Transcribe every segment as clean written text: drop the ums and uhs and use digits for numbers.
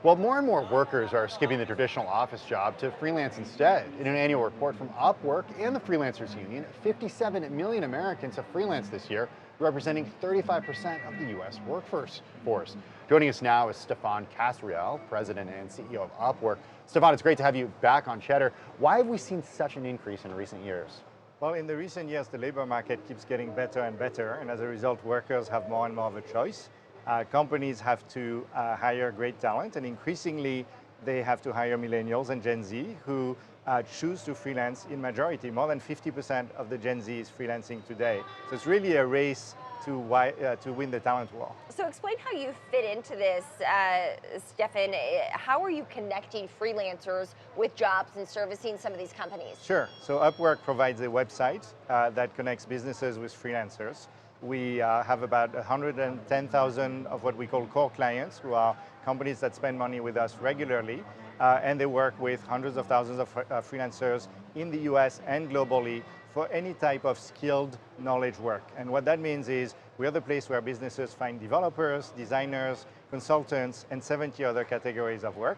Well, more and more workers are skipping the traditional office job to freelance instead. In an annual report from Upwork and the Freelancers Union, 57 million Americans have freelanced this year, representing 35% of the U.S. workforce. Joining us now is Stephane Kasriel, President and CEO of Upwork. Stephane, it's great to have you back on Cheddar. Why have we seen such an increase in recent years? Well, in the recent years, the labor market keeps getting better and better, and as a result, workers have more and more of a choice. Companies have to hire great talent, and increasingly, they have to hire millennials and Gen Z who choose to freelance in majority. More than 50% of the Gen Z is freelancing today. So it's really a race to win the talent war. So explain how you fit into this, Stephane. How are you connecting freelancers with jobs and servicing some of these companies? Sure. So Upwork provides a website that connects businesses with freelancers. We have about 110,000 of what we call core clients, who are companies that spend money with us regularly, and they work with hundreds of thousands of freelancers in the US and globally for any type of skilled knowledge work. And what that means is we are the place where businesses find developers, designers, consultants, and 70 other categories of work.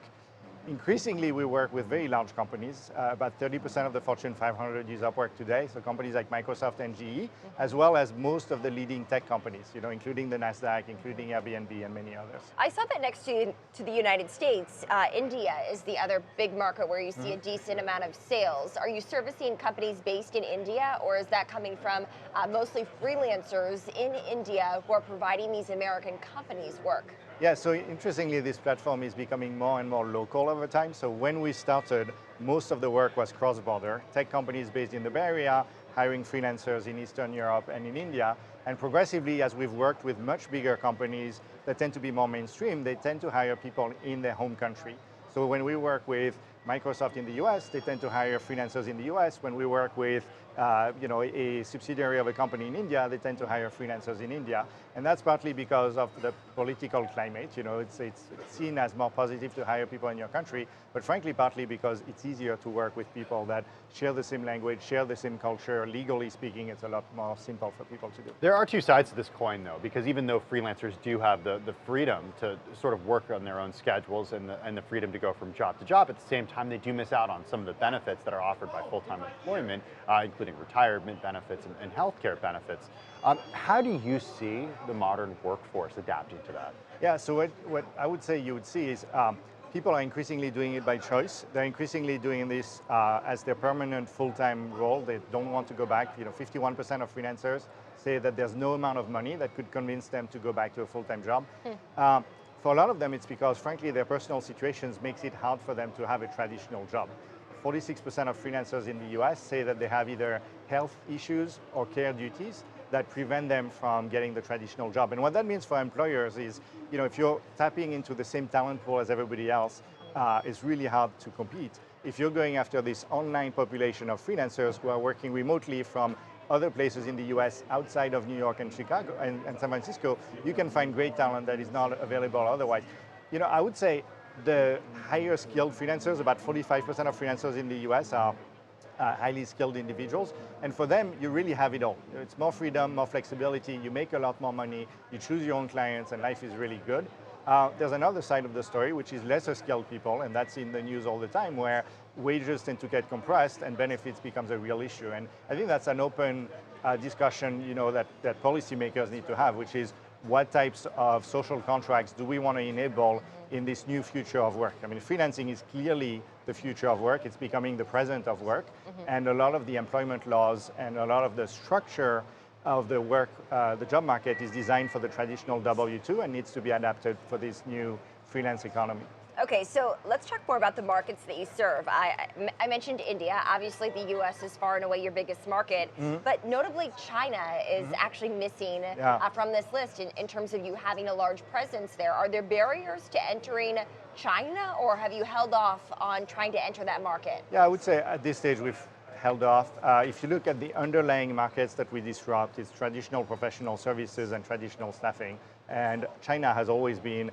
Increasingly, we work with very large companies. About 30% of the Fortune 500 use Upwork today, so companies like Microsoft and GE, as well as most of the leading tech companies, including the NASDAQ, including Airbnb, and many others. I saw that next to the United States, India is the other big market where you see a decent amount of sales. Are you servicing companies based in India, or is that coming from mostly freelancers in India who are providing these American companies work? Yeah, so interestingly, this platform is becoming more and more local over time. So when we started, most of the work was cross-border. Tech companies based in the Bay Area, hiring freelancers in Eastern Europe and in India. And progressively, as we've worked with much bigger companies that tend to be more mainstream, they tend to hire people in their home country. So when we work with Microsoft in the US, they tend to hire freelancers in the US. When we work with a subsidiary of a company in India, they tend to hire freelancers in India. And that's partly because of the political climate. It's seen as more positive to hire people in your country, but frankly, partly because it's easier to work with people that share the same language, share the same culture. Legally speaking, it's a lot more simple for people to do. There are two sides to this coin, though, because even though freelancers do have the freedom to sort of work on their own schedules and the freedom to go from job to job, at the same time, they do miss out on some of the benefits that are offered by full-time employment, including retirement benefits and healthcare benefits. How do you see the modern workforce adapting to that? Yeah, so what I would say you would see is people are increasingly doing it by choice. They're increasingly doing this as their permanent full-time role. They don't want to go back. 51% of freelancers say that there's no amount of money that could convince them to go back to a full-time job. For a lot of them, it's because, frankly, their personal situations makes it hard for them to have a traditional job. 46% of freelancers in the US say that they have either health issues or care duties that prevent them from getting the traditional job. And what that means for employers is, if you're tapping into the same talent pool as everybody else, it's really hard to compete. If you're going after this online population of freelancers who are working remotely from other places in the US outside of New York and Chicago and San Francisco, you can find great talent that is not available otherwise. I would say the higher skilled freelancers, about 45% of freelancers in the US are highly skilled individuals. And for them, you really have it all. It's more freedom, more flexibility, you make a lot more money, you choose your own clients, and life is really good. There's another side of the story, which is lesser skilled people, and that's in the news all the time, where wages tend to get compressed and benefits becomes a real issue. And I think that's an open discussion that policymakers need to have, which is what types of social contracts do we want to enable in this new future of work? I mean, freelancing is clearly the future of work. It's becoming the present of work. And a lot of the employment laws and a lot of the structure of the job market is designed for the traditional W-2 and needs to be adapted for this new freelance economy. Okay, so let's talk more about the markets that you serve. I mentioned India. Obviously, the US is far and away your biggest market, but notably China is actually missing from this list in terms of you having a large presence there. Are there barriers to entering China, or have you held off on trying to enter that market? Yeah, I would say at this stage we've held off. If you look at the underlying markets that we disrupt, it's traditional professional services and traditional staffing. And China has always been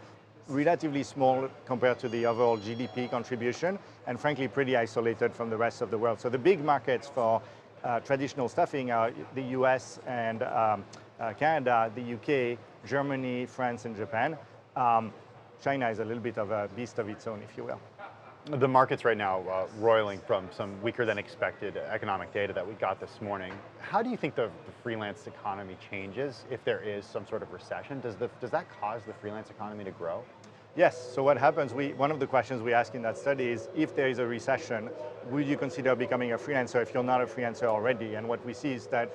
relatively small compared to the overall GDP contribution, and frankly pretty isolated from the rest of the world. So the big markets for traditional staffing are the US and Canada, the UK, Germany, France, and Japan. China is a little bit of a beast of its own, if you will. The market's right now roiling from some weaker than expected economic data that we got this morning. How do you think the freelance economy changes if there is some sort of recession? Does that cause the freelance economy to grow? Yes, so what happens, one of the questions we ask in that study is, if there is a recession, would you consider becoming a freelancer if you're not a freelancer already? And what we see is that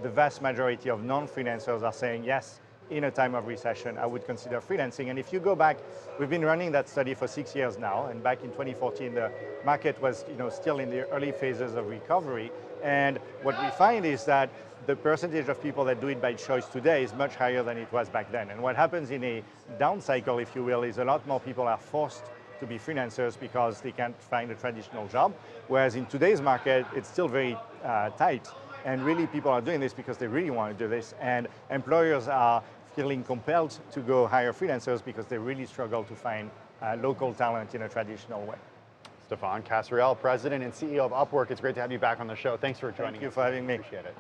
the vast majority of non-freelancers are saying, yes, in a time of recession, I would consider freelancing. And if you go back, we've been running that study for 6 years now, and back in 2014, the market was still in the early phases of recovery. And what we find is that the percentage of people that do it by choice today is much higher than it was back then. And what happens in a down cycle, if you will, is a lot more people are forced to be freelancers because they can't find a traditional job. Whereas in today's market, it's still very tight. And really people are doing this because they really want to do this. And employers are feeling compelled to go hire freelancers because they really struggle to find local talent in a traditional way. Stephane Kasriel, President and CEO of Upwork. It's great to have you back on the show. Thanks for joining us. Thank you for having me. Appreciate it.